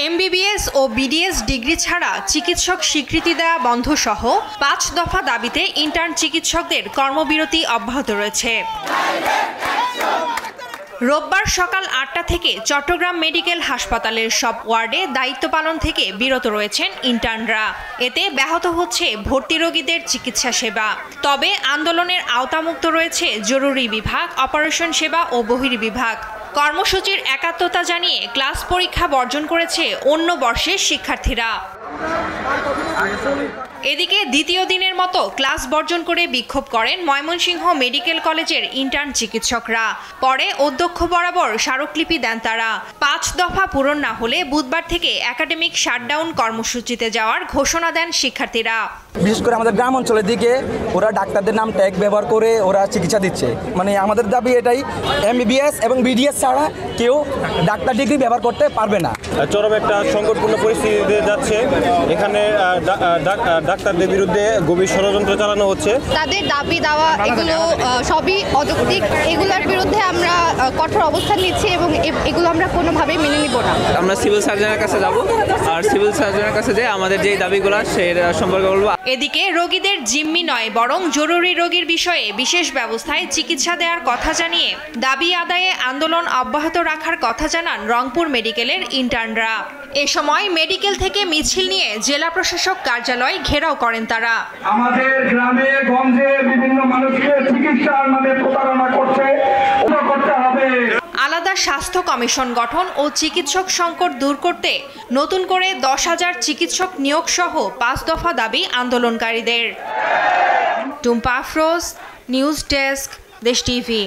MBBS ও BDS degree ছাড়া চিকিৎসক স্বীকৃতি দেওয়া বন্ধ সহ ৫ দফা দাবিতে ইন্টার্ন চিকিৎসকদের কর্মবিরতি অব্যাহত রয়েছে। রোববার সকাল ৮টা থেকে চট্টগ্রাম মেডিকেল হাসপাতালের সব ওয়ার্ডে দায়িত্ব পালন থেকে বিরত রয়েছেন ইন্টার্নরা। এতে ব্যাহত হচ্ছে ভর্তি রোগীদের চিকিৎসা সেবা। তবে আন্দোলনের আওতামুক্ত রয়েছে জরুরি বিভাগ, অপারেশন সেবা ও বহির্বিভাগ। কর্মসূচির একাত্মতা জানিয়ে ক্লাস পরীক্ষা বর্জন করেছে অন্য বর্ষের শিক্ষার্থীরা। এদিকে দ্বিতীয় দিনের মতো ক্লাস বর্জন করে বিক্ষোভ করেন ময়মনসিংহ মেডিকেল কলেজের ইন্টার্ন চিকিৎসকরা। পরে অধ্যক্ষ বরাবর স্মারকলিপি দেন তারা। ৫ দফা পূরণ না হলে বুধবার থেকে একাডেমিক শাটডাউন কর্মসূচিতে যাওয়ার ঘোষণা দেন শিক্ষার্থীরা। বিশেষ করে আমাদের গ্রাম অঞ্চলের দিকে ওরা ডাক্তারদের নাম ট্যাগ ব্যবহার করে ওরা চিকিৎসা দিচ্ছে। মানে আমাদের দাবি এটাই, এমবিবিএস এবং বিডিএস ছাড়া কেউ ডাক্তার ডিগ্রি ব্যবহার করতে পারবে না। চরম একটা সংকটপূর্ণ পরিস্থিতিতে যাচ্ছে। এখানে ডাক্তারদের বিরুদ্ধে গভীর ষড়যন্ত্র চালানো হচ্ছে। তাদের দাবি দেওয়া এগুলো সবই অযৌক্তিক। এগুলোর বিরুদ্ধে আমরা কঠোর অবস্থান নিচ্ছি এবং এগুলো আমরা কোনোভাবেই মেনে নিব না। আমরা সিভিল সার্জনের কাছে যাব, আর সিভিল সার্জনের কাছে যে আমাদের যে দাবিগুলো সেটা সম্পর্কে বলবো। এদিকে রোগীদের জিম্মি নয় বরং জরুরি রোগীর বিষয়ে বিশেষ ব্যবস্থায় চিকিৎসা দেওয়ার কথা জানিয়ে দাবি আদায়ে আন্দোলন অব্যাহত রাখার কথা জানান রংপুর মেডিকেলের ইন্টার্নরা। এ সময় মেডিকেল থেকে মিছিল নিয়ে জেলা প্রশাসক কার্যালয় ঘেরাও করেন তারা। আমাদের গ্রামে গঞ্জে বিভিন্ন মানুষকে চিকিৎসার নামে প্রতারণা করতে হবে। আলাদা স্বাস্থ্য কমিশন গঠন ও চিকিৎসক সংকট দূর করতে নতুন করে ১০,০০০ চিকিৎসক নিয়োগ সহ ৫ দফা দাবি আন্দোলনকারীদের। টুম্পা আফরোজ, নিউজ ডেস্ক, দেশ টিভি।